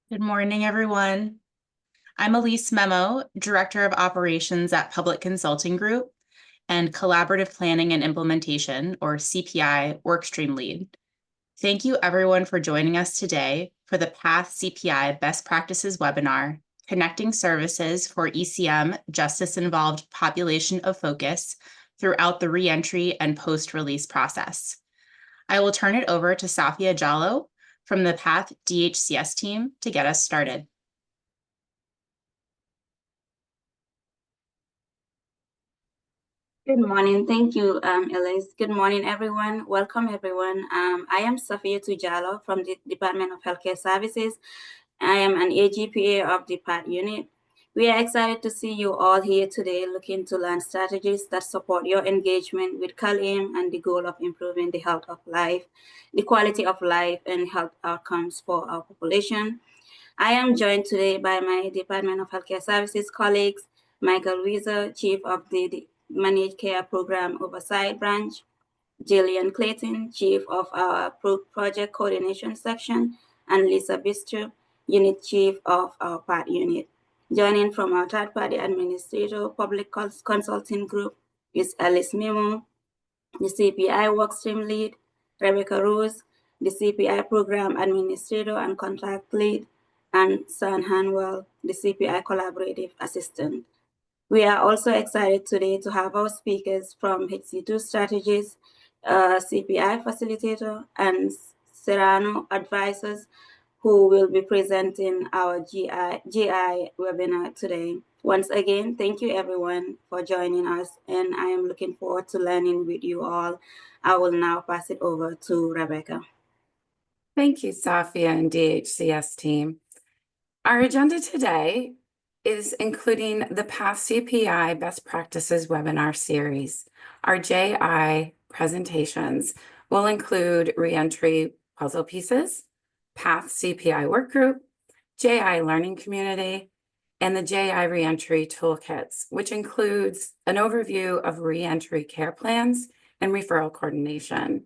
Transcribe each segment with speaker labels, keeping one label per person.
Speaker 1: Good morning, everyone. I'm Elise Memo, Director of Operations at Public Consulting Group and Collaborative Planning and Implementation, or CPI, Workstream Lead. Thank you, everyone, for joining us today for the PATH CPI Best Practices webinar, Connecting Services for ECM Justice-Involved Population of Focus throughout the reentry and post-release process. I will turn it over to Safia Jallo from the PATH DHCS team to get us started.
Speaker 2: Good morning. Thank you, Elise. Good morning, everyone. Welcome, everyone. I am Safia Tujalo from the Department of Healthcare Services. I am an AGPA of the PAT unit. We are excited to see you all here today looking to learn strategies that support your engagement with CalAIM and the goal of improving the health of life, the quality of life, and health outcomes for our population. I am joined today by my Department of Healthcare Services colleagues, Michael Weiser, Chief of the Managed Care Program Oversight Branch, Jillian Clayton, Chief of our Project Coordination Section, and Lisa Bistrup, Unit Chief of our PAT unit. Joining from our third-party administrator public consulting group is Alice Memo, the CPI Workstream Lead, Rebecca Rose, the CPI Program Administrator and Contract Lead, and San Hanwell, the CPI Collaborative Assistant. We are also excited today to have our speakers from HC2 Strategies, CPI Facilitator, and Serrano Advisors, who will be presenting our GI webinar today. Once again, thank you everyone for joining us, and I am looking forward to learning with you all. I will now pass it over to Rebecca.
Speaker 3: Thank you, Safia and DHCS team. Our agenda today is including the PATH CPI Best Practices webinar series. Our JI presentations will include reentry puzzle pieces, PATH CPI workgroup, JI learning community, and the JI reentry toolkits, which includes an overview of reentry care plans and referral coordination.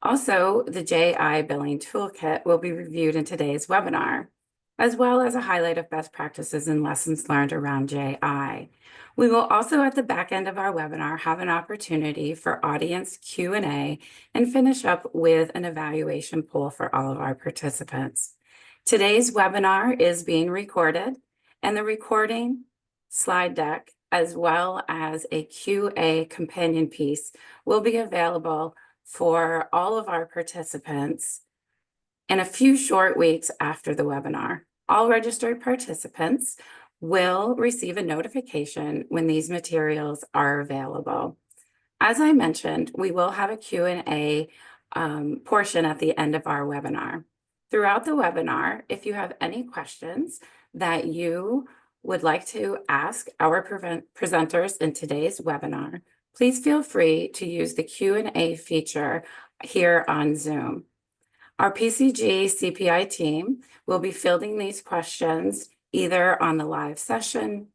Speaker 3: Also, the JI billing toolkit will be reviewed in today's webinar, as well as a highlight of best practices and lessons learned around JI. We will also, at the back end of our webinar, have an opportunity for audience Q&A and finish up with an evaluation poll for all of our participants. Today's webinar is being recorded, and the recording, slide deck, as well as a QA companion piece will be available for all of our participants in a few short weeks after the webinar. All registered participants will receive a notification when these materials are available. As I mentioned, we will have a Q&A portion at the end of our webinar. Throughout the webinar, if you have any questions that you would like to ask our presenters in today's webinar, please feel free to use the Q&A feature here on Zoom. Our PCG CPI team will be fielding these questions either on the live session,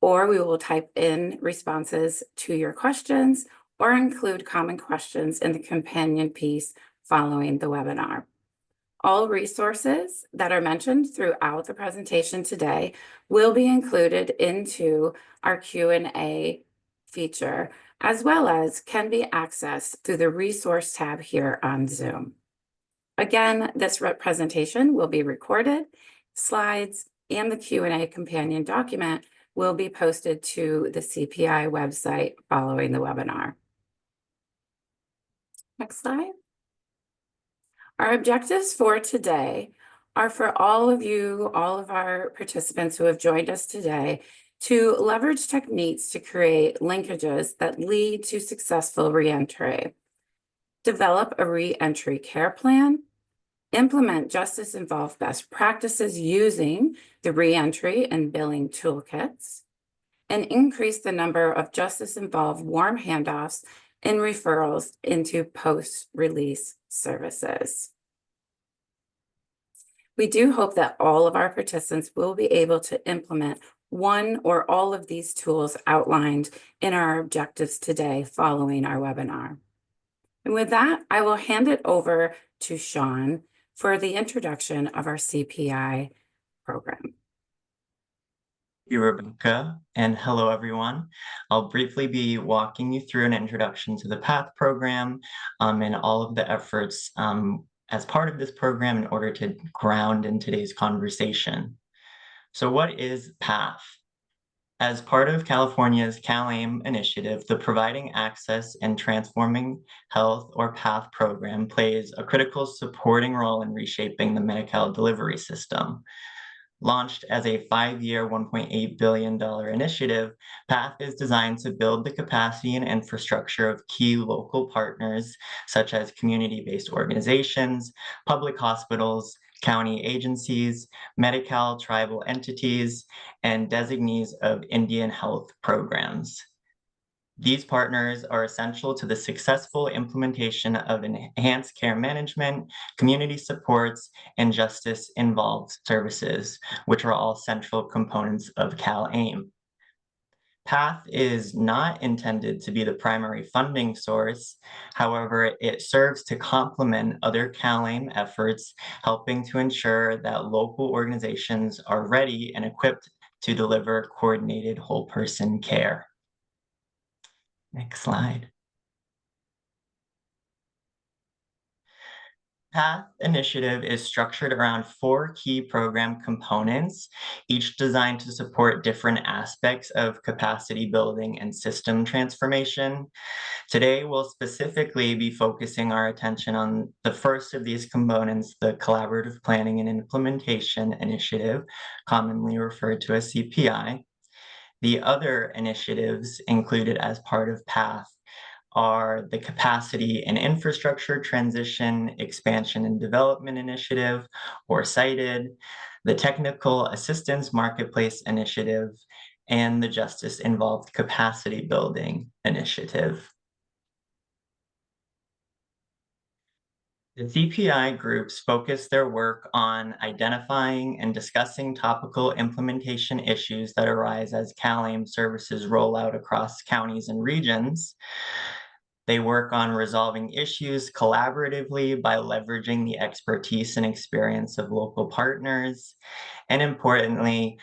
Speaker 3: or we will type in responses to your questions or include common questions in the companion piece following the webinar. All resources that are mentioned throughout the presentation today will be included into our Q&A feature, as well as can be accessed through the resource tab here on Zoom. Again, this presentation will be recorded. Slides and the Q&A companion document will be posted to the CPI website following the webinar. Next slide. Our objectives for today are for all of you, all of our participants who have joined us today, to leverage techniques to create linkages that lead to successful reentry, develop a reentry care plan, implement justice-involved best practices using the reentry and billing toolkits, and increase the number of justice-involved warm handoffs and referrals into post-release services. We do hope that all of our participants will be able to implement one or all of these tools outlined in our objectives today following our webinar. And with that, I will hand it over to Sean, for the introduction of our CPI program.
Speaker 4: Thank you, Rebecca, and hello, everyone. I'll briefly be walking you through an introduction to the PATH program and all of the efforts as part of this program in order to ground in today's conversation. So what is PATH? As part of California's CalAIM initiative, the Providing Access and Transforming Health, or PATH program, plays a critical supporting role in reshaping the Medi-Cal delivery system. Launched as a 5-year, $1.8 billion initiative, PATH is designed to build the capacity and infrastructure of key local partners, such as community-based organizations, public hospitals, county agencies, Medi-Cal tribal entities, and designees of Indian health programs. These partners are essential to the successful implementation of enhanced care management, community supports, and justice-involved services, which are all central components of CalAIM. PATH is not intended to be the primary funding source. However, it serves to complement other CalAIM efforts, helping to ensure that local organizations are ready and equipped to deliver coordinated whole person care. Next slide. PATH initiative is structured around 4 key program components, each designed to support different aspects of capacity building and system transformation. Today, we'll specifically be focusing our attention on the first of these components, the Collaborative Planning and Implementation Initiative, commonly referred to as CPI. The other initiatives included as part of PATH are the Capacity and Infrastructure Transition, Expansion and Development Initiative, or CITED, the Technical Assistance Marketplace Initiative, and the Justice Involved Capacity Building Initiative. The CPI groups focus their work on identifying and discussing topical implementation issues that arise as CalAIM services roll out across counties and regions. They work on resolving issues collaboratively by leveraging the expertise and experience of local partners. And importantly,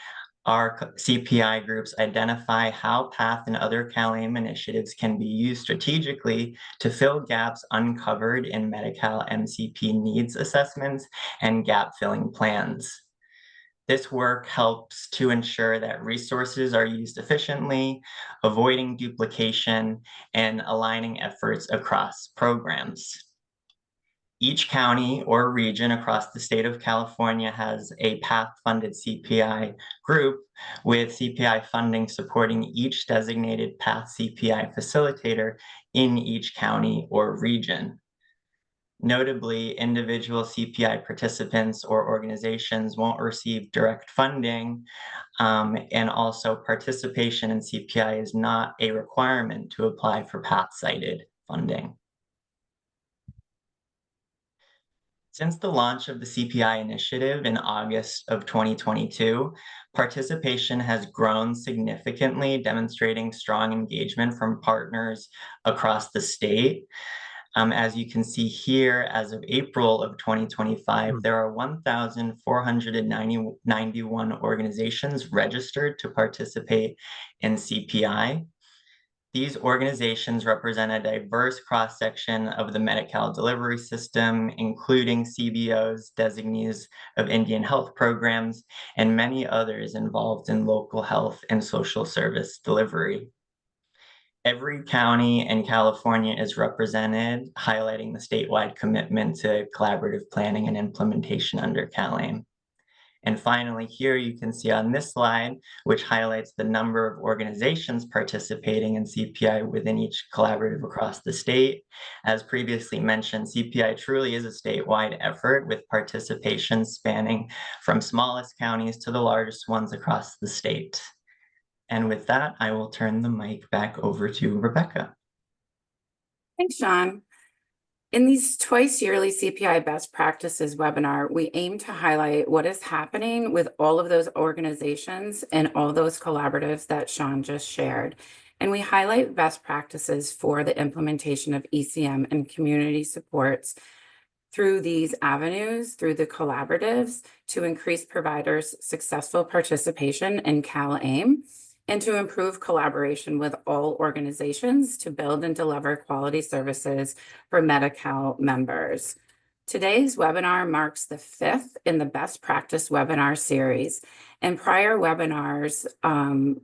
Speaker 4: our CPI groups identify how PATH and other CalAIM initiatives can be used strategically to fill gaps uncovered in Medi-Cal MCP needs assessments and gap-filling plans. This work helps to ensure that resources are used efficiently, avoiding duplication, and aligning efforts across programs. Each county or region across the state of California has a PATH-funded CPI group, with CPI funding supporting each designated PATH CPI facilitator in each county or region. Notably, individual CPI participants or organizations won't receive direct funding, and also participation in CPI is not a requirement to apply for PATH-cited funding. Since the launch of the CPI initiative in August of 2022, participation has grown significantly, demonstrating strong engagement from partners across the state. As you can see here, as of April of 2025, there are 1,491 organizations registered to participate in CPI. These organizations represent a diverse cross-section of the Medi-Cal delivery system, including CBOs, designees of Indian health programs, and many others involved in local health and social service delivery. Every county in California is represented, highlighting the statewide commitment to collaborative planning and implementation under CalAIM. And finally, here you can see on this slide, which highlights the number of organizations participating in CPI within each collaborative across the state. As previously mentioned, CPI truly is a statewide effort, with participation spanning from smallest counties to the largest ones across the state. And with that, I will turn the mic back over to Rebecca.
Speaker 3: Thanks, Sean. In these twice yearly CPI best practices webinar, we aim to highlight what is happening with all of those organizations and all those collaboratives that Sean just shared. And we highlight best practices for the implementation of ECM and community supports through these avenues, through the collaboratives, to increase providers' successful participation in CalAIM and to improve collaboration with all organizations to build and deliver quality services for Medi-Cal members. Today's webinar marks the 5th in the Best Practice webinar series. And prior webinars,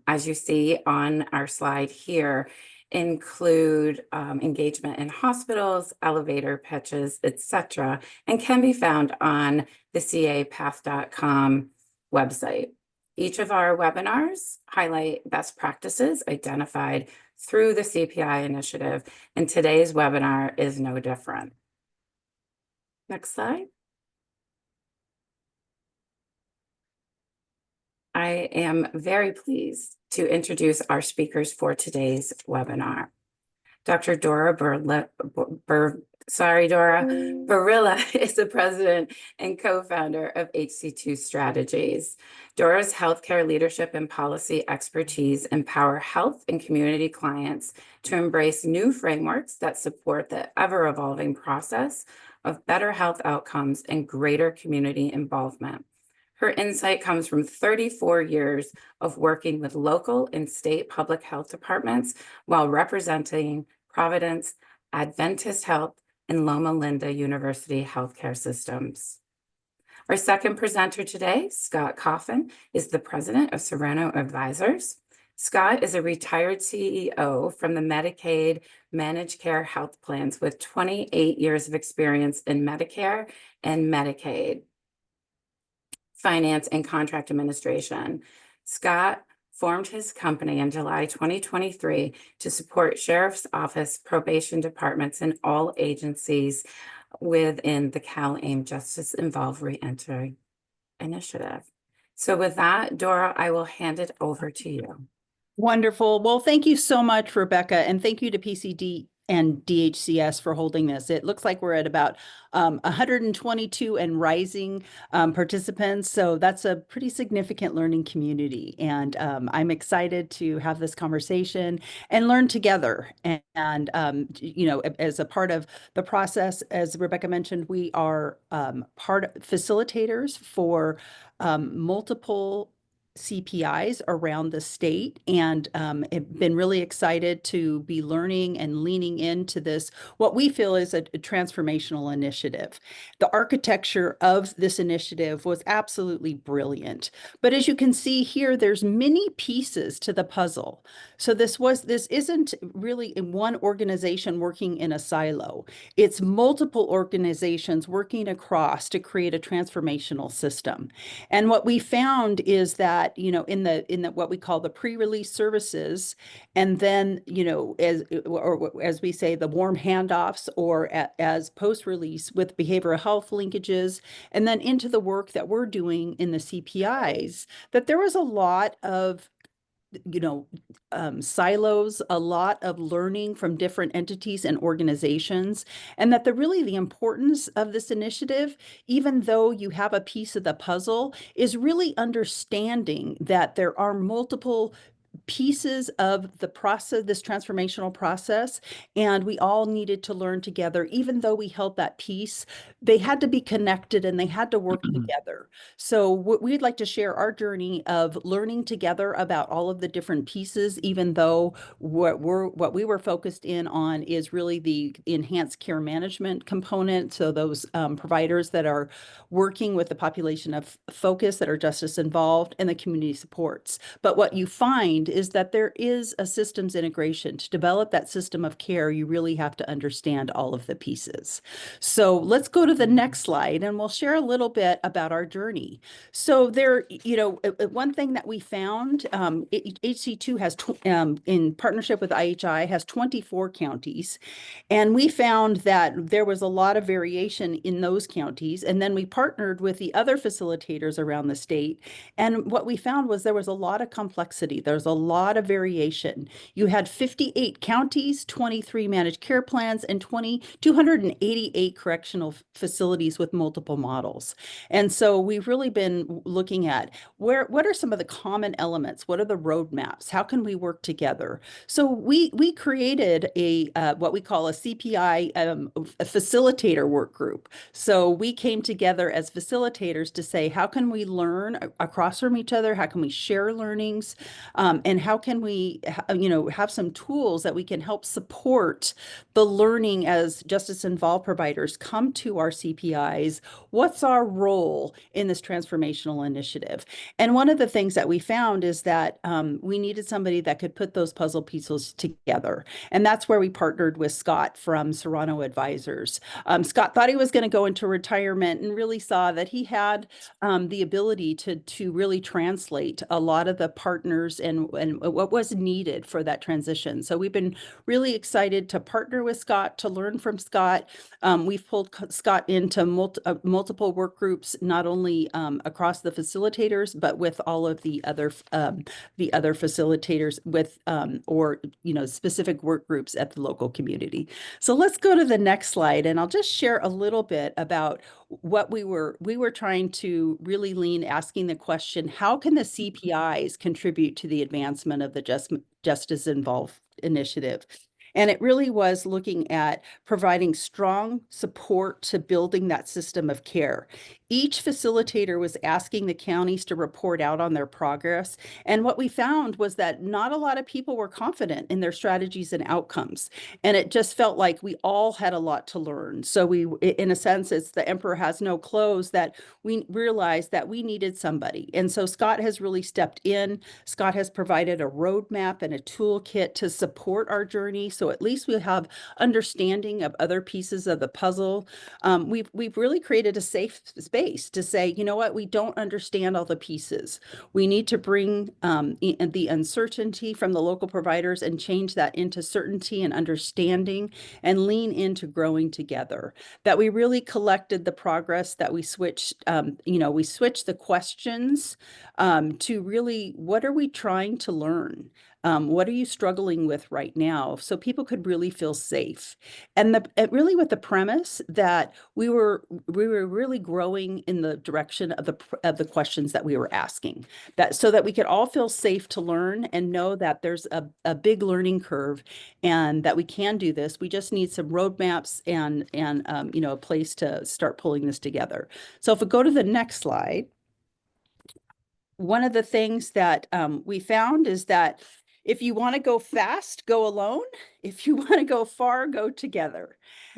Speaker 3: as you see on our slide here, include engagement in hospitals, elevator pitches, etc., and can be found on the capath.com website. Each of our webinars highlight best practices identified through the CPI initiative, and today's webinar is no different. Next slide. I am very pleased to introduce our speakers for today's webinar. Dr. Dora Barilla is the president and co-founder of HC2 Strategies. Dora's healthcare leadership and policy expertise empower health and community clients to embrace new frameworks that support the ever-evolving process of better health outcomes and greater community involvement. Her insight comes from 34 years of working with local and state public health departments while representing Providence, Adventist Health, and Loma Linda University healthcare systems. Our second presenter today, Scott Coffin, is the president of Serrano Advisors. Scott is a retired CEO from the Medicaid managed care health plans with 28 years of experience in Medicare and Medicaid finance and contract administration. Scott formed his company in July 2023 to support Sheriff's Office probation departments and all agencies within the CalAIM Justice Involved Reentry initiative. So with that, Dora, I will hand it over to you.
Speaker 5: Wonderful. Well, thank you so much, Rebecca, and thank you to PCD and DHCS for holding this. It looks like we're at about 122 and rising participants, so that's a pretty significant learning community. And I'm excited to have this conversation and learn together. And you know, as a part of the process, as Rebecca mentioned, we are facilitators for multiple CPIs around the state, and have been really excited to be learning and leaning into this, what we feel is a transformational initiative. The architecture of this initiative was absolutely brilliant. But as you can see here, there's many pieces to the puzzle. So this isn't really in one organization working in a silo. It's multiple organizations working across to create a transformational system. And what we found is that, you know, in the what we call the pre-release services, and then, you know, as we say, the warm handoffs, or as post-release with behavioral health linkages, and then into the work that we're doing in the CPIs, that there was a lot of, you know, silos, a lot of learning from different entities and organizations, and that the importance of this initiative, even though you have a piece of the puzzle, is really understanding that there are multiple pieces of the process, this transformational process, and we all needed to learn together. Even though we held that piece, they had to be connected and they had to work together. So we'd like to share our journey of learning together about all of the different pieces, even though what we were focused in on is really the enhanced care management component. So those providers that are working with the population of focus that are justice involved, and the community supports. But what you find is that there is a systems integration. To develop that system of care, you really have to understand all of the pieces. So let's go to the next slide, and we'll share a little bit about our journey. So there, you know, one thing that we found, HC2 has, in partnership with IHI, has 24 counties. And we found that there was a lot of variation in those counties. And then we partnered with the other facilitators around the state. And what we found was there was a lot of complexity. There's a lot of variation. You had 58 counties, 23 managed care plans, and 288 correctional facilities with multiple models. And so we've really been looking at what are some of the common elements? What are the roadmaps? How can we work together? So we created a what we call a CPI a facilitator work group. So we came together as facilitators to say, how can we learn across from each other? How can we share learnings? And how can we, have some tools that we can help support the learning as justice involved providers come to our CPIs? What's our role in this transformational initiative? And one of the things that we found is that we needed somebody that could put those puzzle pieces together. And that's where we partnered with Scott from Serrano Advisors. Scott thought he was going to go into retirement and really saw that he had the ability to really translate a lot of the partners and what was needed for that transition. So we've been really excited to partner with Scott, to learn from Scott. We've pulled Scott into multiple work groups, not only across the facilitators, but with all of the other facilitators with specific work groups at the local community. So let's go to the next slide, and I'll just share a little bit about what we were trying to really lean, asking the question, how can the CPIs contribute to the advancement of the Justice Involved initiative? And it really was looking at providing strong support to building that system of care. Each facilitator was asking the counties to report out on their progress. And what we found was that not a lot of people were confident in their strategies and outcomes. And it just felt like we all had a lot to learn. So we, in a sense, it's the emperor has no clothes, that we realized that we needed somebody. And so Scott has really stepped in. Scott has provided a roadmap and a toolkit to support our journey. So at least we have understanding of other pieces of the puzzle. We've really created a safe space to say, you know what, we don't understand all the pieces. We need to bring the uncertainty from the local providers and change that into certainty and understanding, and lean into growing together. That we really collected the progress, that we switched, we switched the questions to really, what are we trying to learn? What are you struggling with right now? So people could really feel safe. And really with the premise that we were really growing in the direction of the questions that we were asking, so that we could all feel safe to learn and know that there's a big learning curve and that we can do this. We just need some roadmaps and a place to start pulling this together. So if we go to the next slide, one of the things that we found is that if you want to go fast, go alone. If you want to go far, go together.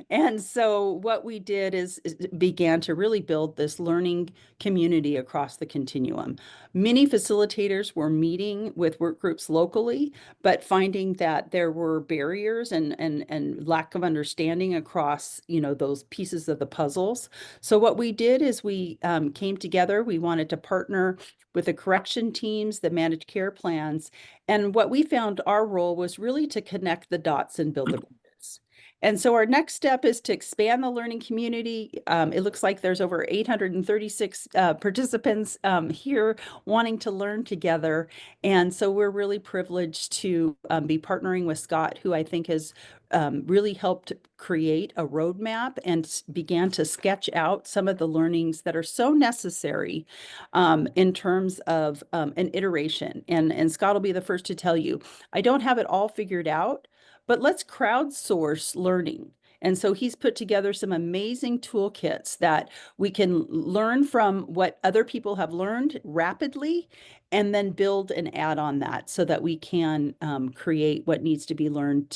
Speaker 5: And so what we did is began to really build this learning community across the continuum. Many facilitators were meeting with work groups locally, but finding that there were barriers and lack of understanding across, those pieces of the puzzles. So what we did is we came together. We wanted to partner with the correction teams, the managed care plans. And what we found our role was really to connect the dots and build the bridges. And so our next step is to expand the learning community. It looks like there's over 836 participants here wanting to learn together. And so we're really privileged to be partnering with Scott, who I think has really helped create a roadmap and began to sketch out some of the learnings that are so necessary in terms of an iteration. And Scott will be the first to tell you, I don't have it all figured out, but let's crowdsource learning. And so he's put together some amazing toolkits that we can learn from what other people have learned rapidly, and then build and add on that so that we can create what needs to be learned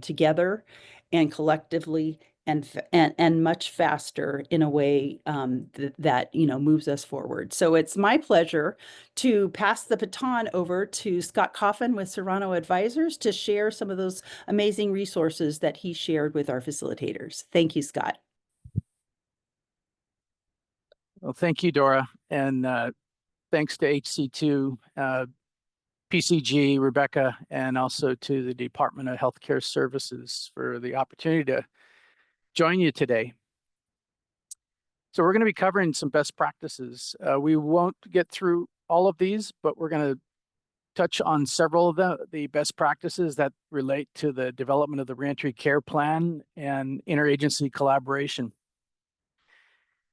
Speaker 5: together and collectively and much faster in a way that moves us forward. So it's my pleasure to pass the baton over to Scott Coffin with Serrano Advisors to share some of those amazing resources that he shared with our facilitators. Thank you, Scott.
Speaker 6: Well, thank you, Dora, and thanks to HC2, PCG, Rebecca, and also to the Department of Healthcare Services for the opportunity to join you today. So we're going to be covering some best practices. We won't get through all of these, but we're going to touch on several of the best practices that relate to the development of the reentry care plan and interagency collaboration.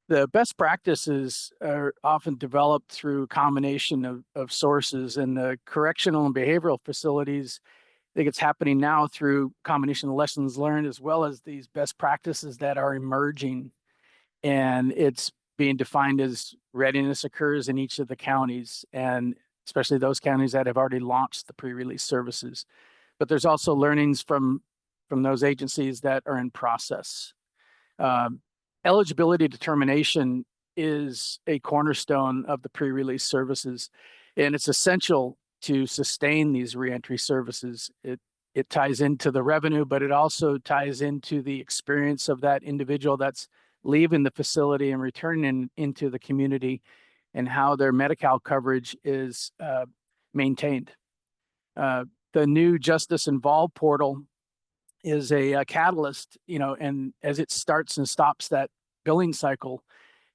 Speaker 6: The best practices are often developed through a combination of sources, and the correctional and behavioral facilities, I think it's happening now through combination of lessons learned as well as these best practices that are emerging. And it's being defined as readiness occurs in each of the counties, and especially those counties that have already launched the pre-release services. But there's also learnings from those agencies that are in process. Eligibility determination is a cornerstone of the pre-release services, and it's essential to sustain these reentry services. It ties into the revenue, but it also ties into the experience of that individual that's leaving the facility and returning into the community, and how their Medi-Cal coverage is maintained. The new Justice Involved portal is a catalyst, and as it starts and stops that billing cycle,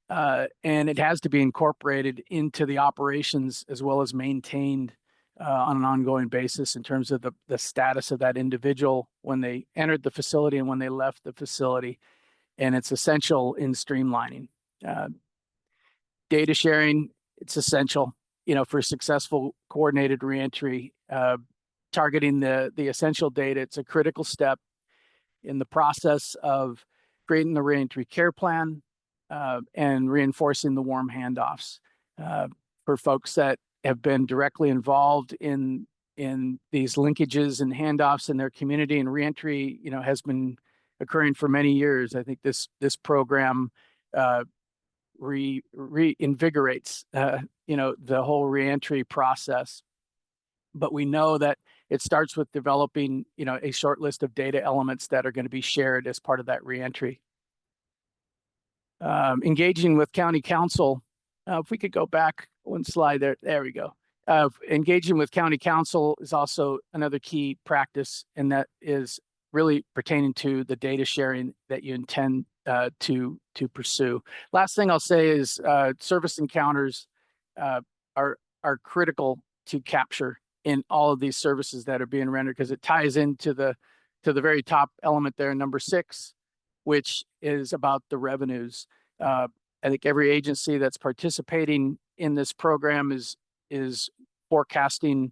Speaker 6: and it has to be incorporated into the operations as well as maintained on an ongoing basis in terms of the status of that individual when they entered the facility and when they left the facility. And it's essential in streamlining. Data sharing, it's essential, for successful coordinated reentry. Targeting the essential data, it's a critical step in the process of creating the reentry care plan and reinforcing the warm handoffs for folks that have been directly involved in these linkages and handoffs in their community. And reentry, has been occurring for many years. I think this program reinvigorates the whole reentry process. But we know that it starts with developing a short list of data elements that are going to be shared as part of that reentry. Engaging with county council. If we could go back one slide there we go. Engaging with county council is also another key practice, and that is really pertaining to the data sharing that you intend to pursue. Last thing I'll say is service encounters are critical to capture in all of these services that are being rendered, because it ties into the very top element there, number 6, which is about the revenues. I think every agency that's participating in this program is forecasting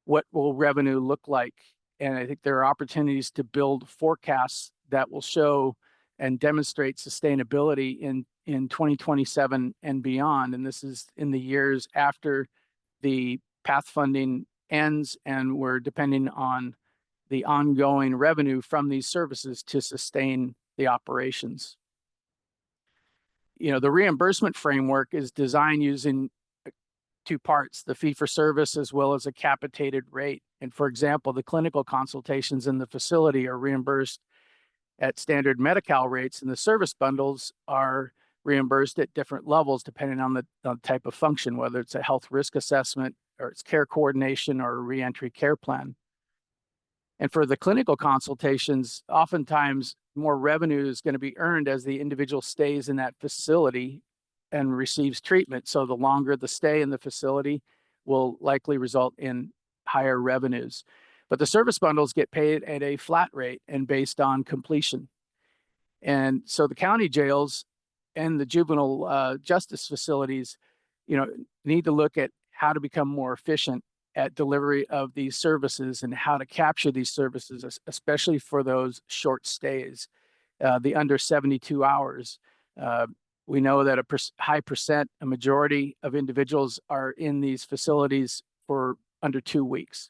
Speaker 6: what will revenue look like. And I think there are opportunities to build forecasts that will show and demonstrate sustainability in 2027 and beyond. And this is in the years after the path funding ends, and we're depending on the ongoing revenue from these services to sustain the operations. The reimbursement framework is designed using 2 parts, the fee for service as well as a capitated rate. And for example, the clinical consultations in the facility are reimbursed at standard Medi-Cal rates, and the service bundles are reimbursed at different levels depending on the type of function, whether it's a health risk assessment or it's care coordination or a reentry care plan. And for the clinical consultations, oftentimes more revenue is going to be earned as the individual stays in that facility and receives treatment. So the longer the stay in the facility will likely result in higher revenues. But the service bundles get paid at a flat rate and based on completion. And so the county jails and the juvenile justice facilities, need to look at how to become more efficient at delivery of these services and how to capture these services, especially for those short stays, the under 72 hours. We know that a majority of individuals are in these facilities for under 2 weeks.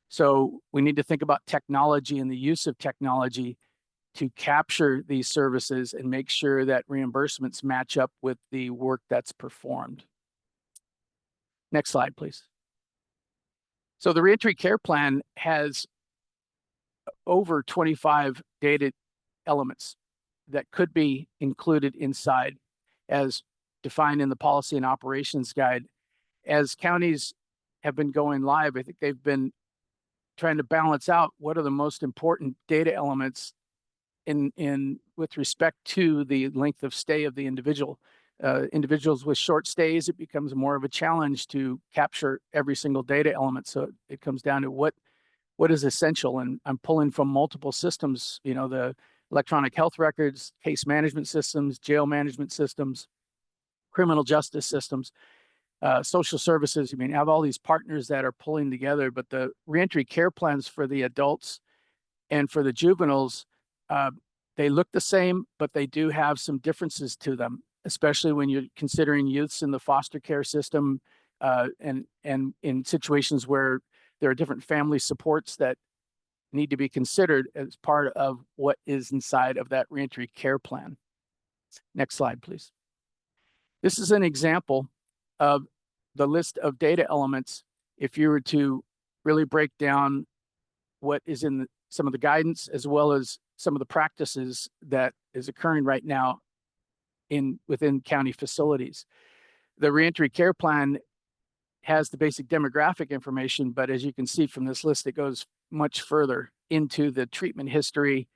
Speaker 6: So we need to think about technology and the use of technology to capture these services and make sure that reimbursements match up with the work that's performed. Next slide, please. So the reentry care plan has over 25 data elements that could be included inside as defined in the policy and operations guide. As counties have been going live, I think they've been trying to balance out what are the most important data elements in with respect to the length of stay of the individual. individuals with short stays, it becomes more of a challenge to capture every single data element. So it comes down to what is essential. And I'm pulling from multiple systems, you know, the electronic health records, case management systems, jail management systems, criminal justice systems, social services. I mean, I have all these partners that are pulling together, but the reentry care plans for the adults and for the juveniles, they look the same, but they do have some differences to them, especially when you're considering youths in the foster care system, and in situations where there are different family supports that need to be considered as part of what is inside of that reentry care plan. Next slide, please. This is an example of the list of data elements if you were to really break down what is in some of the guidance as well as some of the practices that is occurring right now within county facilities. The reentry care plan has the basic demographic information, but as you can see from this list, it goes much further into the treatment history,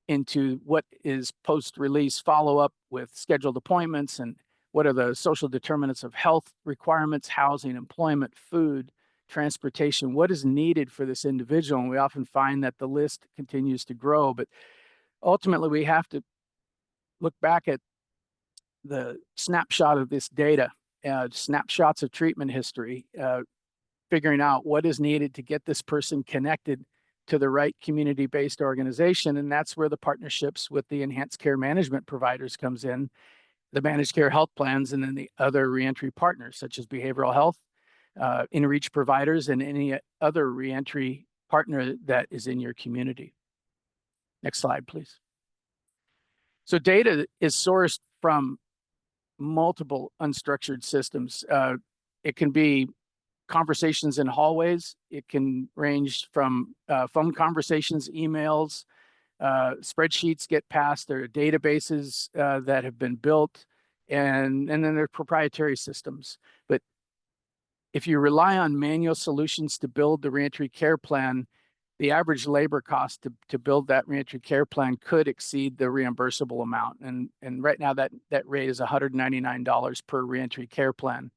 Speaker 6: into what is post-release follow-up with scheduled appointments, and what are the social determinants of health requirements, housing, employment, food, transportation, what is needed for this individual. And we often find that the list continues to grow, but ultimately we have to look back at the snapshot of this data, snapshots of treatment history, figuring out what is needed to get this person connected to the right community-based organization. And that's where the partnerships with the enhanced care management providers comes in, the managed care health plans, and then the other reentry partners, such as behavioral health, in-reach providers, and any other reentry partner that is in your community. Next slide, please. So data is sourced from multiple unstructured systems. It can be conversations in hallways. It can range from phone conversations, emails, spreadsheets get passed. There are databases that have been built, and then there are proprietary systems. But if you rely on manual solutions to build the reentry care plan, the average labor cost to build that reentry care plan could exceed the reimbursable amount. And right now that rate is $199 per reentry care plan.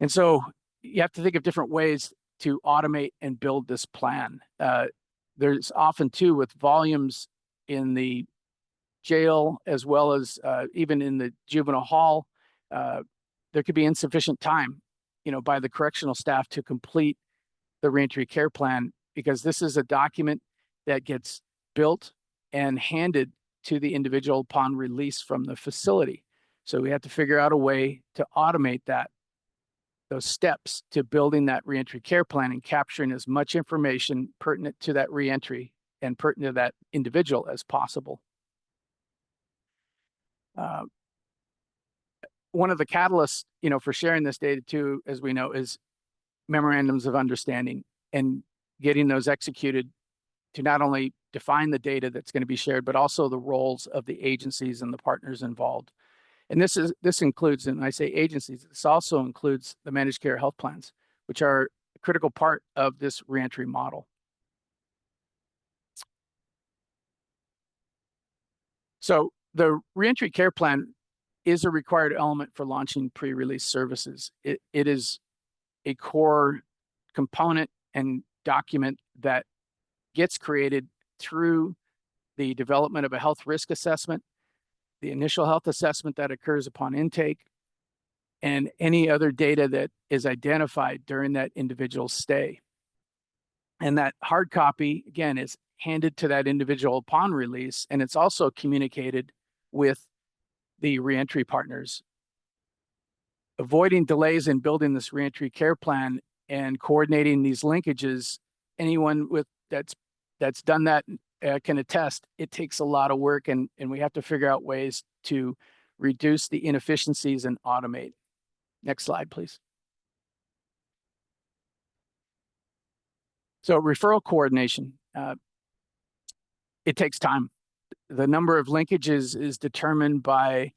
Speaker 6: And so you have to think of different ways to automate and build this plan. There's often too, with volumes in the jail as well as even in the juvenile hall, there could be insufficient time, you know, by the correctional staff to complete the reentry care plan, because this is a document that gets built and handed to the individual upon release from the facility. So we have to figure out a way to automate those steps to building that reentry care plan and capturing as much information pertinent to that reentry and pertinent to that individual as possible. One of the catalysts, you know, for sharing this data too, as we know, is memorandums of understanding and getting those executed to not only define the data that's going to be shared, but also the roles of the agencies and the partners involved. And this includes, and I say agencies, this also includes the managed care health plans, which are a critical part of this reentry model. So the reentry care plan is a required element for launching pre-release services. It is a core component and document that gets created through the development of a health risk assessment, the initial health assessment that occurs upon intake, and any other data that is identified during that individual's stay. And that hard copy, again, is handed to that individual upon release, and it's also communicated with the reentry partners. Avoiding delays in building this reentry care plan and coordinating these linkages, anyone that's done that can attest, it takes a lot of work, and we have to figure out ways to reduce the inefficiencies and automate. Next slide, please. So referral coordination, it takes time. The number of linkages is determined by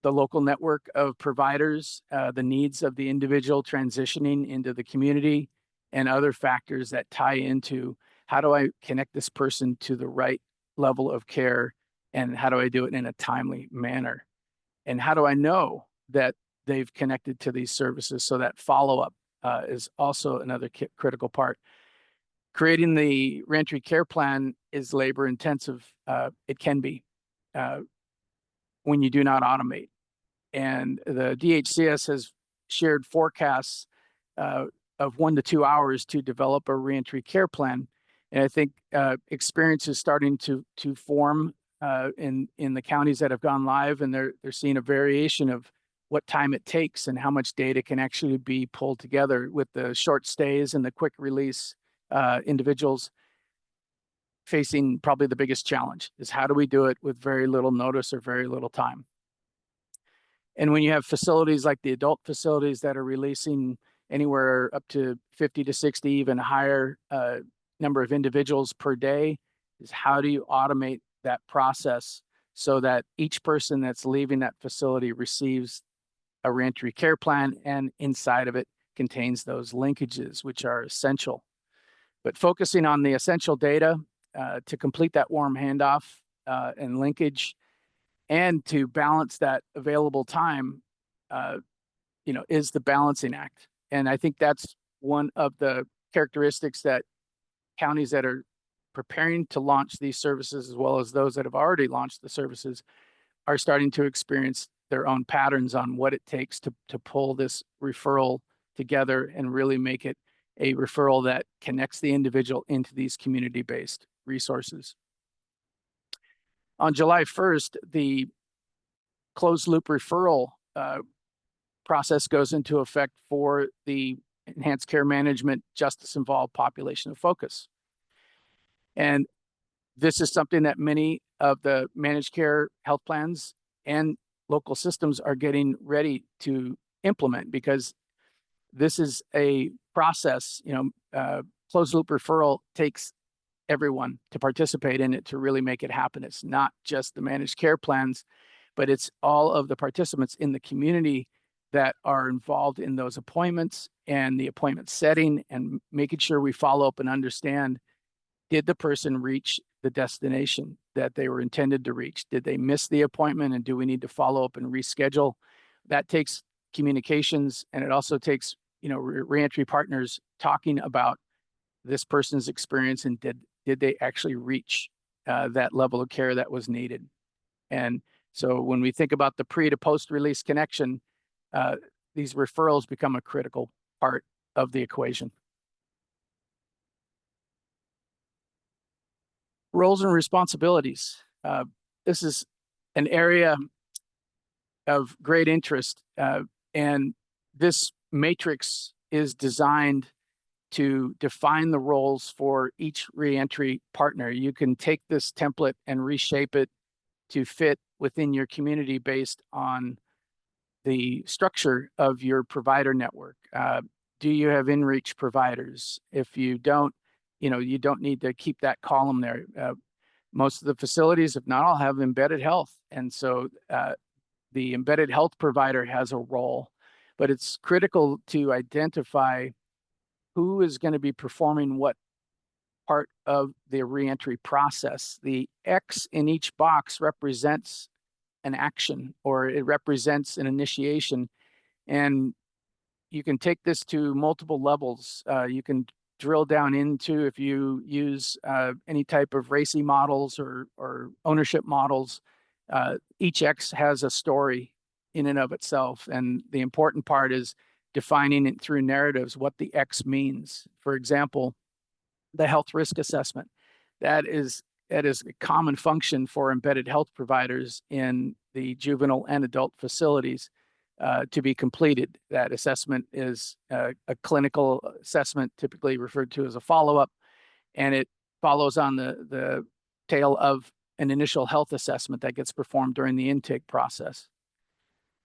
Speaker 6: the local network of providers, the needs of the individual transitioning into the community, and other factors that tie into how do I connect this person to the right level of care And how do I do it in a timely manner? And how do I know that they've connected to these services? So that follow-up is also another critical part. Creating the reentry care plan is labor intensive. It can be when you do not automate. And the DHCS has shared forecasts of 1 to 2 hours to develop a reentry care plan. And I think experience is starting to form in the counties that have gone live, and they're seeing a variation of what time it takes and how much data can actually be pulled together with the short stays and the quick release. Individuals facing probably the biggest challenge is how do we do it with very little notice or very little time? And when you have facilities like the adult facilities that are releasing anywhere up to 50 to 60, even higher number of individuals per day, is how do you automate that process so that each person that's leaving that facility receives a reentry care plan, and inside of it contains those linkages, which are essential. But focusing on the essential data to complete that warm handoff and linkage, and to balance that available time, is the balancing act. And I think that's one of the characteristics that counties that are preparing to launch these services, as well as those that have already launched the services, are starting to experience their own patterns on what it takes to pull this referral together and really make it a referral that connects the individual into these community-based resources. On July 1st, the closed loop referral process goes into effect for the enhanced care management justice involved population of focus. And this is something that many of the managed care health plans and local systems are getting ready to implement, because this is a process. Closed loop referral takes everyone to participate in it to really make it happen. It's not just the managed care plans, but it's all of the participants in the community that are involved in those appointments and the appointment setting, and making sure we follow up and understand, did the person reach the destination that they were intended to reach? Did they miss the appointment, and do we need to follow up and reschedule? That takes communications, and it also takes reentry partners talking about this person's experience, and did they actually reach that level of care that was needed. And so when we think about the pre to post release connection, these referrals become a critical part of the equation. Roles and responsibilities. This is an area of great interest, and this matrix is designed to define the roles for each reentry partner. You can take this template and reshape it to fit within your community based on the structure of your provider network. Do you have in-reach providers? If you don't, you don't need to keep that column there. Most of the facilities, if not all, have embedded health. And so the embedded health provider has a role, but it's critical to identify who is going to be performing what part of the reentry process. The X in each box represents an action, or it represents an initiation. And you can take this to multiple levels. You can drill down into, if you use any type of RACI models or ownership models, each X has a story in and of itself. And the important part is defining it through narratives, what the X means. For example, the health risk assessment. That is a common function for embedded health providers in the juvenile and adult facilities to be completed. That assessment is a clinical assessment, typically referred to as a follow-up, and it follows on the tail of an initial health assessment that gets performed during the intake process.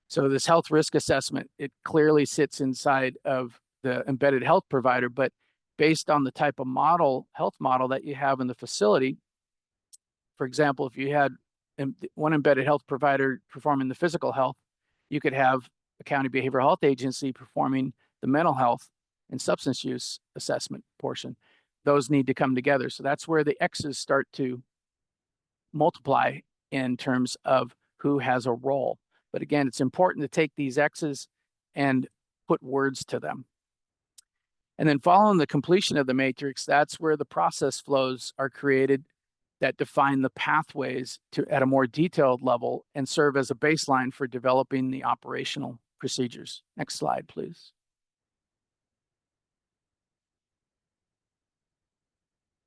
Speaker 6: So this health risk assessment, it clearly sits inside of the embedded health provider, but based on the type of health model that you have in the facility. For example, if you had one embedded health provider performing the physical health, you could have a county behavioral health agency performing the mental health and substance use assessment portion. Those need to come together. So that's where the X's start to multiply in terms of who has a role. But again, it's important to take these X's and put words to them. And then following the completion of the matrix, that's where the process flows are created that define the pathways to at a more detailed level and serve as a baseline for developing the operational procedures. Next slide, please.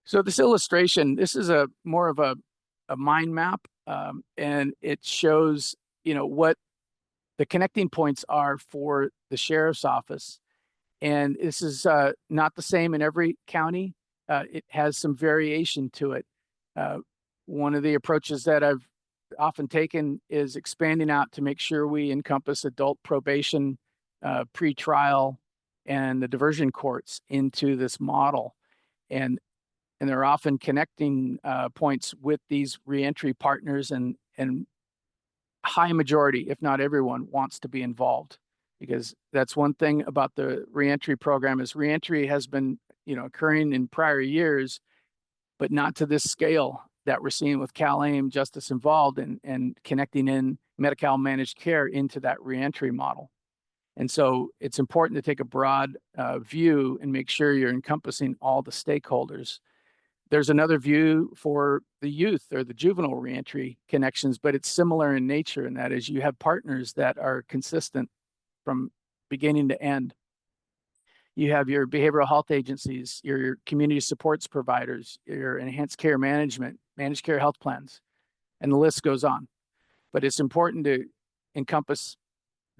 Speaker 6: So this illustration, this is more of a mind map, and it shows, what the connecting points are for the sheriff's office. And this is not the same in every county. It has some variation to it. One of the approaches that I've often taken is expanding out to make sure we encompass adult probation, pretrial, and the diversion courts into this model. And they're often connecting points with these reentry partners, and high majority, if not everyone, wants to be involved, because that's one thing about the reentry program is reentry has been, occurring in prior years, but not to this scale that we're seeing with CalAIM Justice Involved and connecting in Medi-Cal managed care into that reentry model. And so it's important to take a broad view and make sure you're encompassing all the stakeholders. There's another view for the youth or the juvenile reentry connections, but it's similar in nature, and that is you have partners that are consistent from beginning to end. You have your behavioral health agencies, your community supports providers, your enhanced care management, managed care health plans, and the list goes on. But it's important to encompass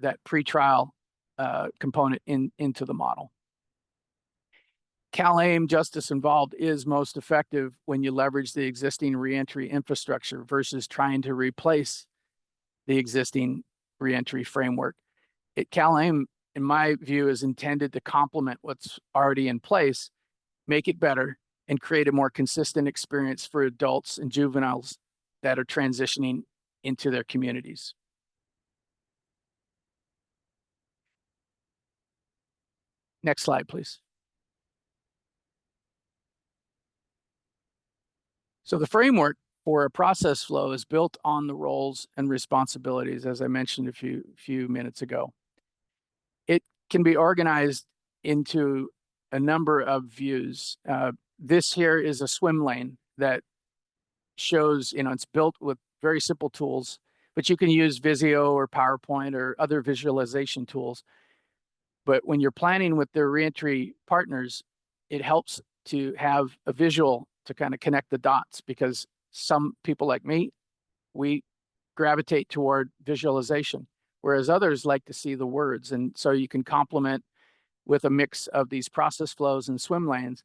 Speaker 6: that pretrial component into the model. CalAIM Justice Involved is most effective when you leverage the existing reentry infrastructure versus trying to replace the existing reentry framework. CalAIM, in my view, is intended to complement what's already in place, make it better, and create a more consistent experience for adults and juveniles that are transitioning into their communities. Next slide, please. So the framework for a process flow is built on the roles and responsibilities, as I mentioned a few minutes ago. It can be organized into a number of views. This here is a swim lane that shows, it's built with very simple tools, but you can use Visio or PowerPoint or other visualization tools. But when you're planning with the reentry partners, it helps to have a visual to kind of connect the dots, because some people like me, we gravitate toward visualization, whereas others like to see the words. And so you can complement with a mix of these process flows and swim lanes.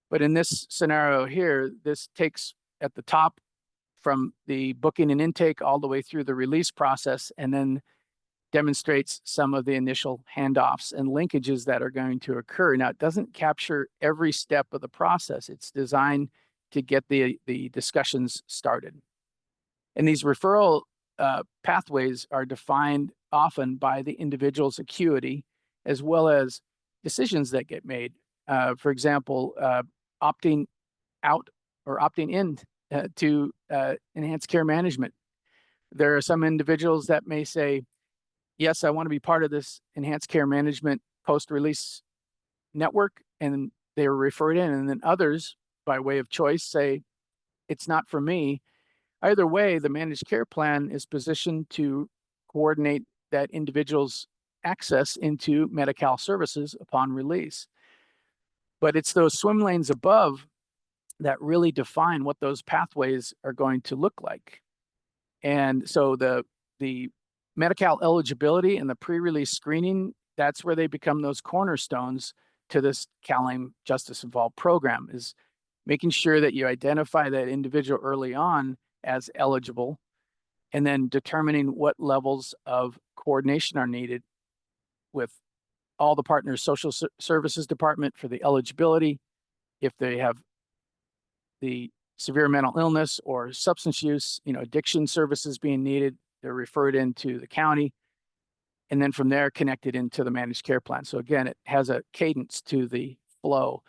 Speaker 6: But in this scenario here, this takes at the top from the booking and intake all the way through the release process, and then demonstrates some of the initial handoffs and linkages that are going to occur. Now, it doesn't capture every step of the process. It's designed to get the discussions started. And these referral pathways are defined often by the individual's acuity, as well as decisions that get made. For example, opting out or opting in to enhanced care management. There are some individuals that may say, yes, I want to be part of this enhanced care management post-release network, and they are referred in. And then others, by way of choice, say, it's not for me. Either way, the managed care plan is positioned to coordinate that individual's access into Medi-Cal services upon release. But it's those swim lanes above that really define what those pathways are going to look like. And so the Medi-Cal eligibility and the pre-release screening, that's where they become those cornerstones to this CalAIM Justice Involved program, is making sure that you identify that individual early on as eligible, and then determining what levels of coordination are needed with all the partners, social services department for the eligibility, if they have the severe mental illness or substance use, addiction services being needed, they're referred into the county, and then from there connected into the managed care plan. So again, it has a cadence to the flow.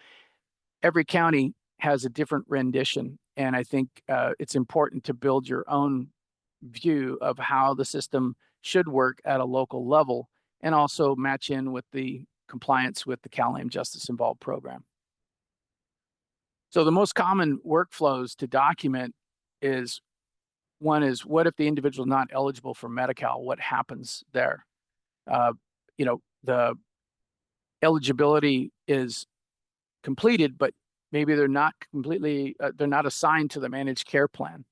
Speaker 6: Every county has a different rendition, and I think it's important to build your own view of how the system should work at a local level, and also match in with the compliance with the CalAIM Justice Involved program. So the most common workflows to document is, one is, what if the individual is not eligible for Medi-Cal? What happens there? The eligibility is completed, but maybe they're not completely, they're not assigned to the managed care plan.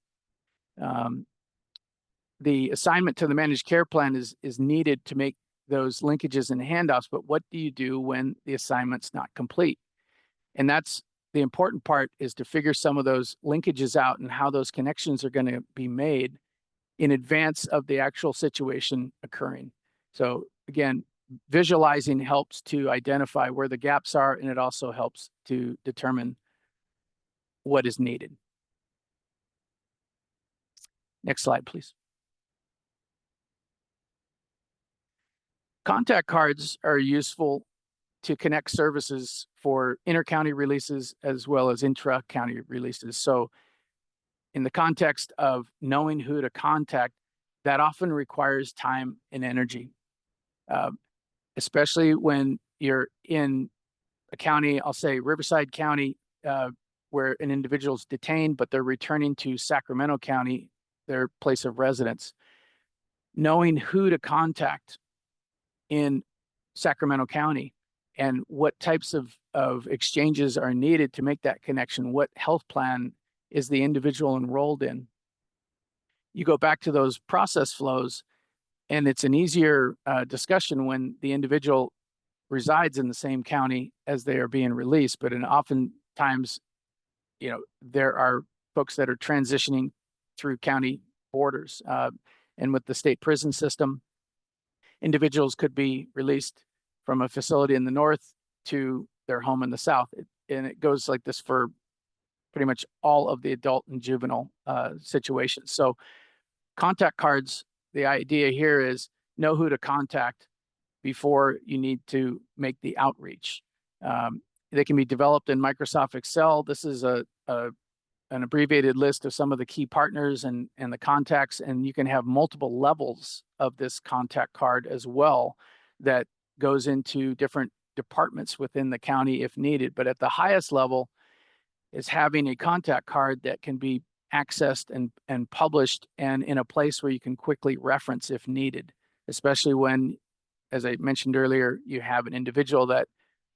Speaker 6: The assignment to the managed care plan is needed to make those linkages and handoffs, but what do you do when the assignment's not complete? And that's the important part, is to figure some of those linkages out and how those connections are going to be made in advance of the actual situation occurring. So again, visualizing helps to identify where the gaps are, and it also helps to determine what is needed. Next slide, please. Contact cards are useful to connect services for inter-county releases as well as intra-county releases. So in the context of knowing who to contact, that often requires time and energy, especially when you're in a county, I'll say Riverside County, where an individual is detained, but they're returning to Sacramento County, their place of residence. Knowing who to contact in Sacramento County and what types of exchanges are needed to make that connection, what health plan is the individual enrolled in. You go back to those process flows, and it's an easier discussion when the individual resides in the same county as they are being released. But oftentimes, there are folks that are transitioning through county borders. And with the state prison system, individuals could be released from a facility in the north to their home in the south. And it goes like this for pretty much all of the adult and juvenile situations. So contact cards, the idea here is know who to contact before you need to make the outreach. They can be developed in Microsoft Excel. This is an abbreviated list of some of the key partners and the contacts, and you can have multiple levels of this contact card as well that goes into different departments within the county if needed. But at the highest level is having a contact card that can be accessed and published and in a place where you can quickly reference if needed, especially when, as I mentioned earlier, you have an individual that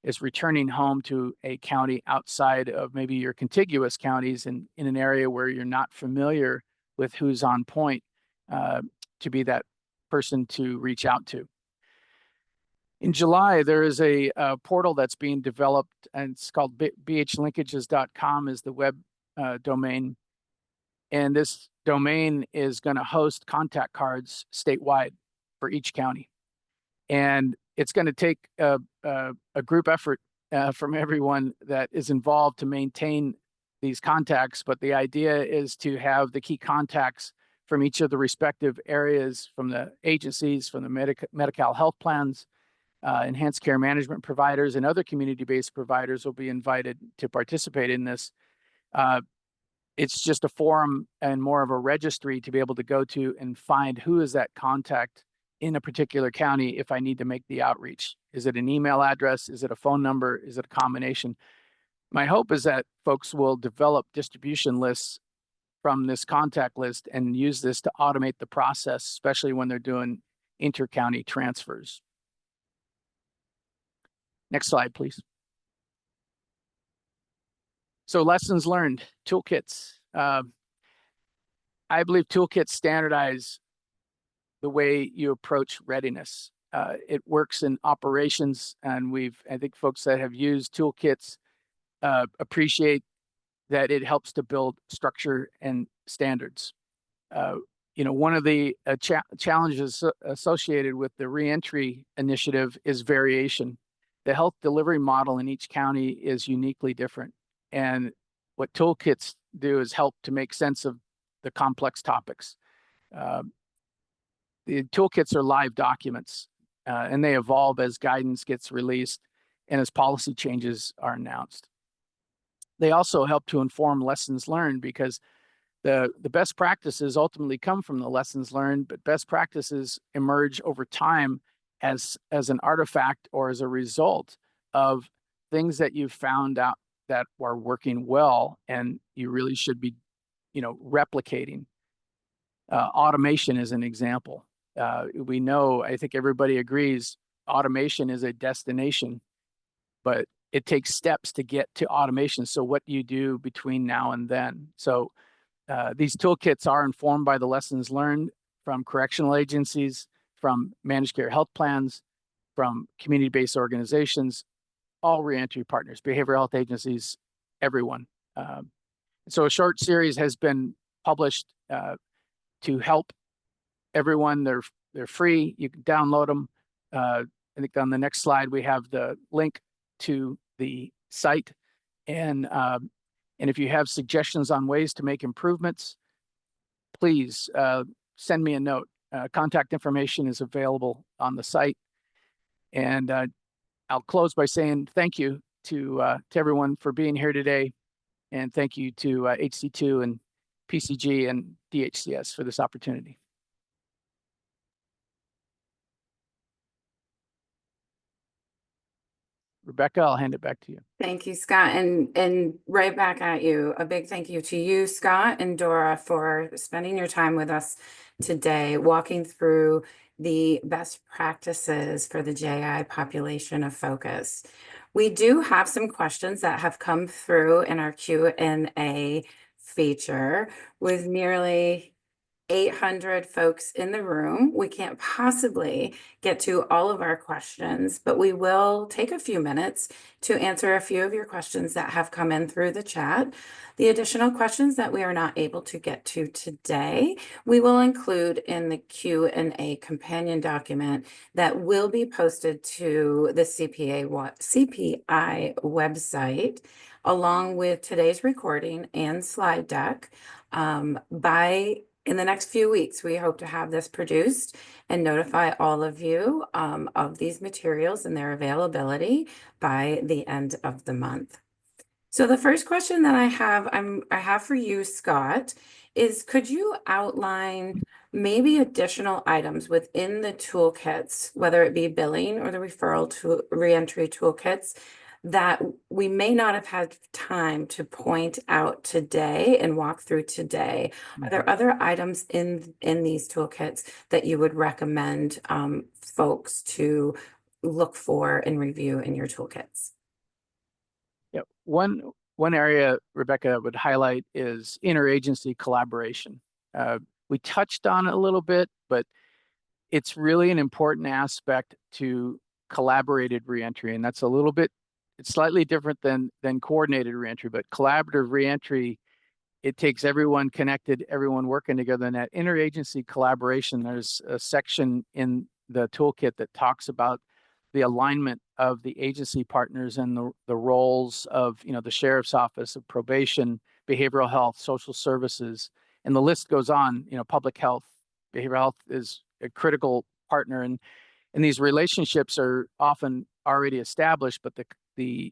Speaker 6: is returning home to a county outside of maybe your contiguous counties in an area where you're not familiar with who's on point to be that person to reach out to. In July, there is a portal that's being developed, and it's called bhlinkages.com is the web domain. And this domain is going to host contact cards statewide for each county. And it's going to take a group effort from everyone that is involved to maintain these contacts. But the idea is to have the key contacts from each of the respective areas, from the agencies, from the Medi-Cal health plans, enhanced care management providers, and other community-based providers will be invited to participate in this. It's just a forum and more of a registry to be able to go to and find who is that contact in a particular county if I need to make the outreach. Is it an email address? Is it a phone number? Is it a combination? My hope is that folks will develop distribution lists from this contact list and use this to automate the process, especially when they're doing inter-county transfers. Next slide, please. So lessons learned, toolkits. I believe toolkits standardize the way you approach readiness. It works in operations, and I think folks that have used toolkits appreciate that it helps to build structure and standards. One of the challenges associated with the Reentry initiative is variation. The health delivery model in each county is uniquely different. And what toolkits do is help to make sense of the complex topics. The toolkits are live documents, and they evolve as guidance gets released and as policy changes are announced. They also help to inform lessons learned, because The best practices ultimately come from the lessons learned, but best practices emerge over time as an artifact or as a result of things that you've found out that are working well, and you really should be, replicating. Automation is an example. We know, I think everybody agrees, automation is a destination, but it takes steps to get to automation. So what do you do between now and then? So these toolkits are informed by the lessons learned from correctional agencies, from managed care health plans, from community-based organizations, all reentry partners, behavioral health agencies, everyone. So a short series has been published to help everyone. They're free. You can download them. I think on the next slide we have the link to the site, and if you have suggestions on ways to make improvements, please send me a note. Contact information is available on the site. And I'll close by saying thank you to everyone for being here today. And thank you to HC2 and PCG and DHCS for this opportunity. Rebecca, I'll hand it back to you.
Speaker 3: Thank you, Scott. And right back at you. A big thank you to you, Scott and Dora, for spending your time with us today, walking through the best practices for the JI population of focus. We do have some questions that have come through in our Q&A feature. With nearly 800 folks in the room, we can't possibly get to all of our questions, but we will take a few minutes to answer a few of your questions that have come in through the chat. The additional questions that we are not able to get to today, we will include in the Q&A companion document that will be posted to the CPI website, along with today's recording and slide deck. In the next few weeks, we hope to have this produced and notify all of you of these materials and their availability by the end of the month. So the first question that I have for you, Scott, is could you outline maybe additional items within the toolkits, whether it be billing or the referral to reentry toolkits, that we may not have had time to point out today and walk through today? Are there other items in these toolkits that you would recommend folks to look for and review in your toolkits?
Speaker 6: Yeah, one area, Rebecca, would highlight is interagency collaboration. We touched on it a little bit, but it's really an important aspect to collaborated reentry, and that's it's slightly different than coordinated reentry, but collaborative reentry, it takes everyone connected, everyone working together. And that interagency collaboration, there's a section in the toolkit that talks about the alignment of the agency partners and the roles of, the sheriff's office, of probation, behavioral health, social services, and the list goes on. Public health, behavioral health is a critical partner, and these relationships are often already established, but the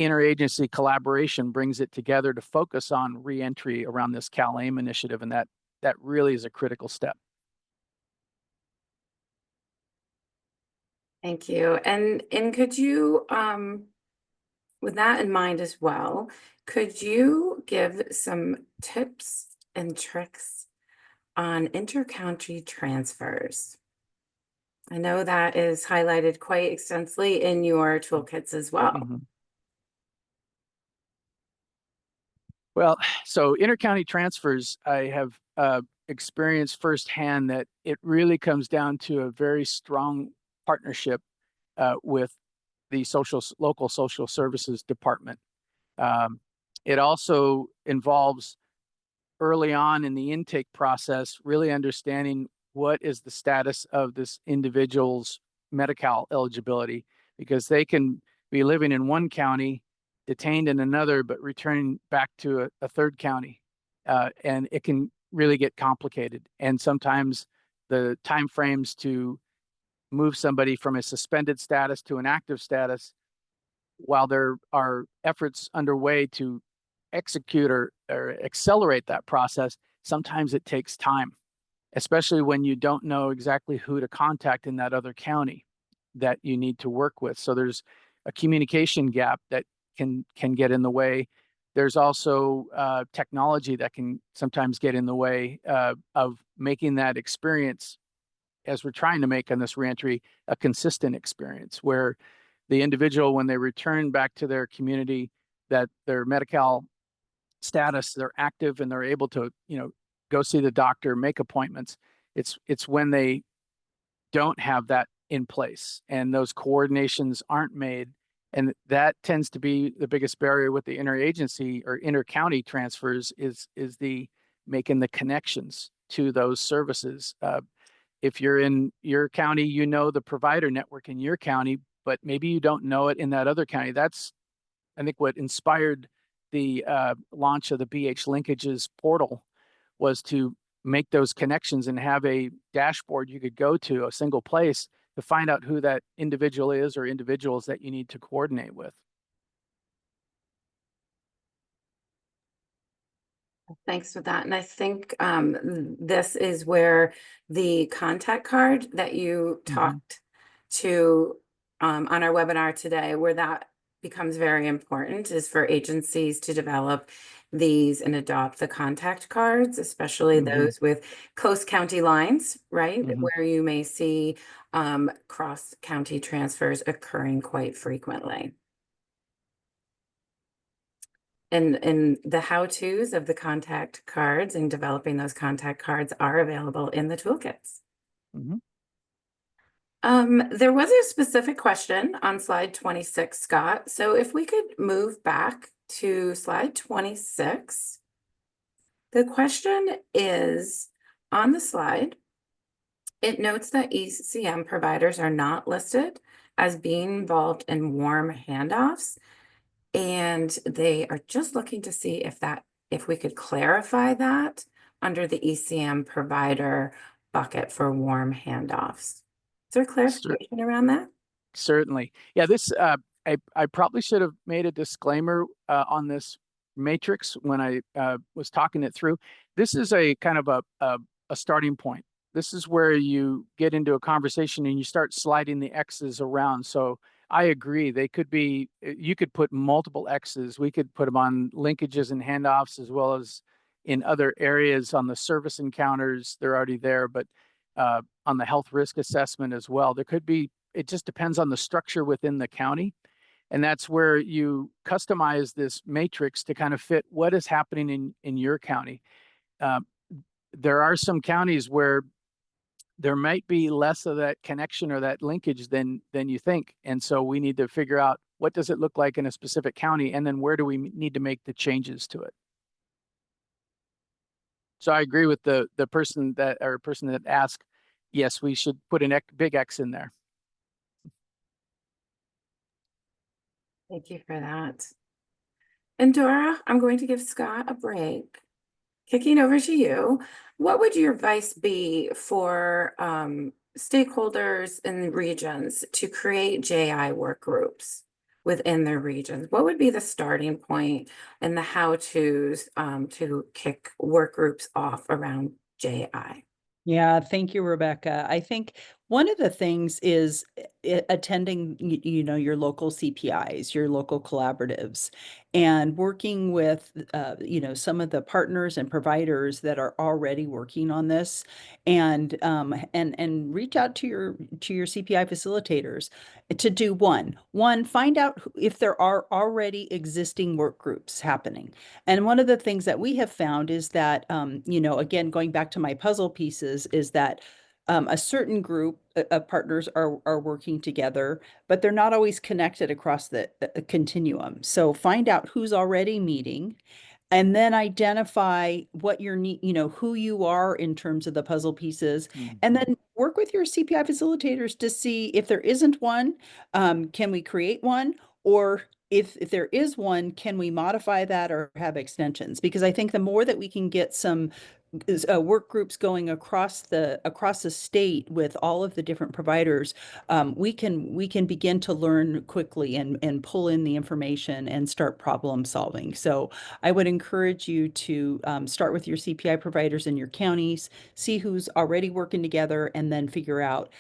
Speaker 6: interagency collaboration brings it together to focus on reentry around this CalAIM initiative, and that really is a critical step.
Speaker 3: Thank you. And could you, with that in mind as well, could you give some tips and tricks on intercounty transfers? I know that is highlighted quite extensively in your toolkits as well.
Speaker 6: Mm-hmm. Well, so intercounty transfers, I have experienced firsthand that it really comes down to a very strong partnership with the local social services department. It also involves early on in the intake process, really understanding what is the status of this individual's Medi-Cal eligibility, because they can be living in one county, detained in another, but returning back to a third county. And it can really get complicated. And sometimes the timeframes to move somebody from a suspended status to an active status, while there are efforts underway to execute or or accelerate that process, sometimes it takes time, especially when you don't know exactly who to contact in that other county that you need to work with. So there's a communication gap that can get in the way. There's also technology that can sometimes get in the way of making that experience, as we're trying to make on this reentry, a consistent experience where the individual, when they return back to their community, that their Medi-Cal status, they're active and they're able to, go see the doctor, make appointments. It's when they don't have that in place and those coordinations aren't made. And that tends to be the biggest barrier with the interagency or inter-county transfers is the making the connections to those services. If you're in your county, the provider network in your county, but maybe you don't know it in that other county. That's, I think, what inspired the launch of the BH Linkages portal, was to make those connections and have a dashboard you could go to, a single place, to find out who that individual is or individuals that you need to coordinate with.
Speaker 3: Thanks for that. And I think this is where the contact card that you talked to on our webinar today, where that becomes very important, is for agencies to develop these and adopt the contact cards, especially those with close county lines, right? Where you may see cross-county transfers occurring quite frequently. And the how-tos of the contact cards and developing those contact cards are available in the toolkits. There was a specific question on slide 26, Scott. So if we could move back to slide 26. The question is, on the slide, it notes that ECM providers are not listed as being involved in warm handoffs. And they are just looking to see if we could clarify that under the ECM provider bucket for warm handoffs. Is there clarification around that?
Speaker 6: Certainly. Yeah, this I probably should have made a disclaimer on this matrix when I was talking it through. This is a kind of a starting point. This is where you get into a conversation and you start sliding the X's around. So I agree. They could be, you could put multiple X's. We could put them on linkages and handoffs, as well as in other areas on the service encounters. They're already there, but on the health risk assessment as well. There could be, it just depends on the structure within the county. And that's where you customize this matrix to kind of fit what is happening in your county. There are some counties where there might be less of that connection or that linkage than you think. And so we need to figure out, what does it look like in a specific county? And then where do we need to make the changes to it? So I agree with the person that asked, yes, we should put a big X in there.
Speaker 3: Thank you for that. And Dora, I'm going to give Scott a break. Kicking over to you, what would your advice be for stakeholders in regions to create JI work groups within their regions? What would be the starting point and the how-tos to kick work groups off around JI?
Speaker 5: Yeah, thank you, Rebecca. I think one of the things is attending, your local CPIs, your local collaboratives, and working with, some of the partners and providers that are already working on this, and reach out to your CPI facilitators to do one, find out if there are already existing work groups happening. And one of the things that we have found is that, again, going back to my puzzle pieces, is that a certain group of partners are working together, but they're not always connected across the continuum. So find out who's already meeting, and then identify what your need, who you are in terms of the puzzle pieces, and then work with your CPI facilitators to see if there isn't one, can we create one, or if there is one, can we modify that or have extensions? Because I think the more that we can get some work groups going across the state with all of the different providers, we can begin to learn quickly and pull in the information and start problem solving. So I would encourage you to start with your CPI providers in your counties, see who's already working together, and then figure out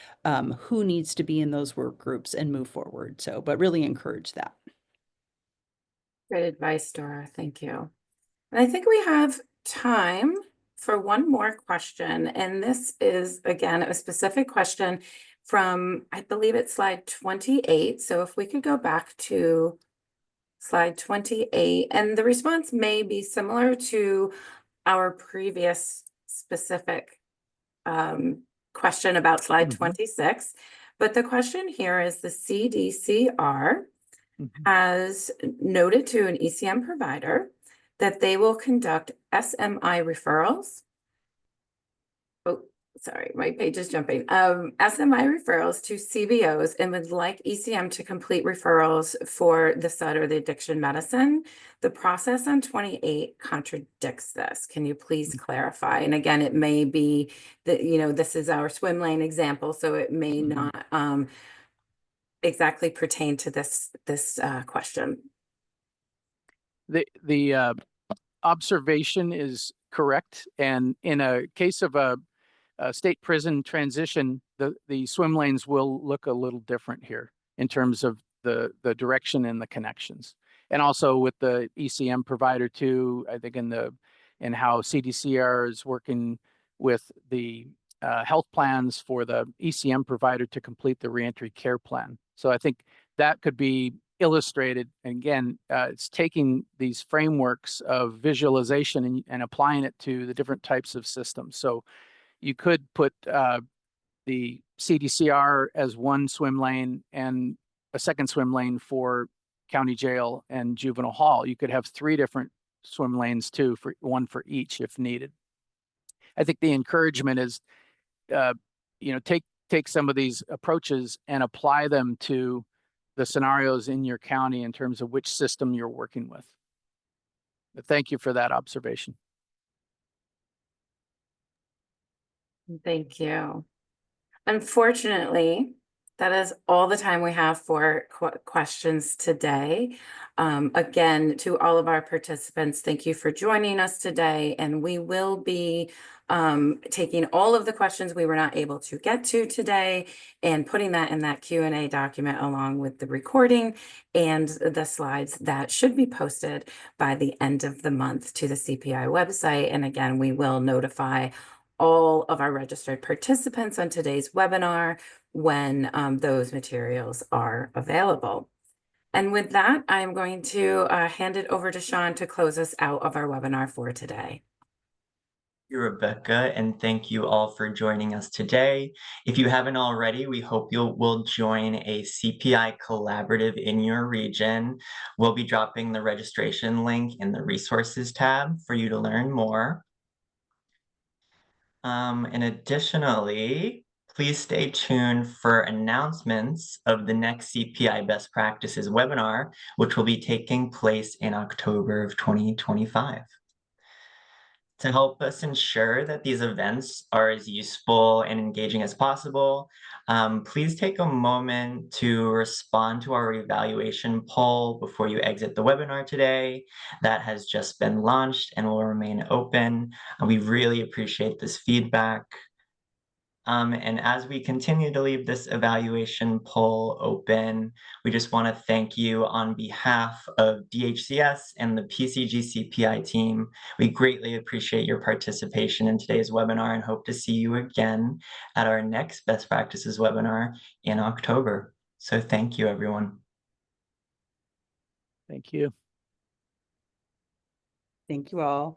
Speaker 5: who needs to be in those work groups and move forward. So, but really encourage that.
Speaker 3: Great advice, Dora. Thank you. And I think we have time for one more question. And this is, again, a specific question from, I believe it's slide 28. So if we could go back to slide 28, and the response may be similar to our previous specific question about slide 26. But the question here is the CDCR has noted to an ECM provider that they will conduct SMI referrals. Oh, sorry, my page is jumping. SMI referrals to CBOs and would like ECM to complete referrals for the SUD or the addiction medicine. The process on 28 contradicts this. Can you please clarify? And again, it may be that, you know, this is our swim lane example, so it may not exactly pertain to this question.
Speaker 6: The observation is correct, and in a case of a state prison transition, the swim lanes will look a little different here in terms of the direction and the connections, and also with the ECM provider too. I think in how CDCR is working with the health plans for the ECM provider to complete the reentry care plan. So I think that could be illustrated. And again, it's taking these frameworks of visualization and applying it to the different types of systems. So you could put the CDCR as one swim lane and a second swim lane for county jail and juvenile hall. You could have 3 different swim lanes too, for one for each if needed. I think the encouragement is, you know, take some of these approaches and apply them to the scenarios in your county in terms of which system you're working with. But thank you for that observation.
Speaker 3: Thank you. Unfortunately, that is all the time we have for questions today. Again, to all of our participants, thank you for joining us today. And we will be taking all of the questions we were not able to get to today and putting that in that Q&A document along with the recording and the slides that should be posted by the end of the month to the CPI website. And again, we will notify all of our registered participants on today's webinar when those materials are available. And with that, I'm going to hand it over to Sean to close us out of our webinar for today.
Speaker 4: Thank you, Rebecca, and thank you all for joining us today. If you haven't already, we hope will join a CPI collaborative in your region. We'll be dropping the registration link in the resources tab for you to learn more. And additionally, please stay tuned for announcements of the next CPI Best Practices webinar, which will be taking place in October of 2025. To help us ensure that these events are as useful and engaging as possible, please take a moment to respond to our evaluation poll before you exit the webinar today. That has just been launched and will remain open. We really appreciate this feedback. And as we continue to leave this evaluation poll open, we just want to thank you on behalf of DHCS and the PCG CPI team. We greatly appreciate your participation in today's webinar and hope to see you again at our next Best Practices webinar in October. So thank you, everyone.
Speaker 6: Thank you.
Speaker 5: Thank you all.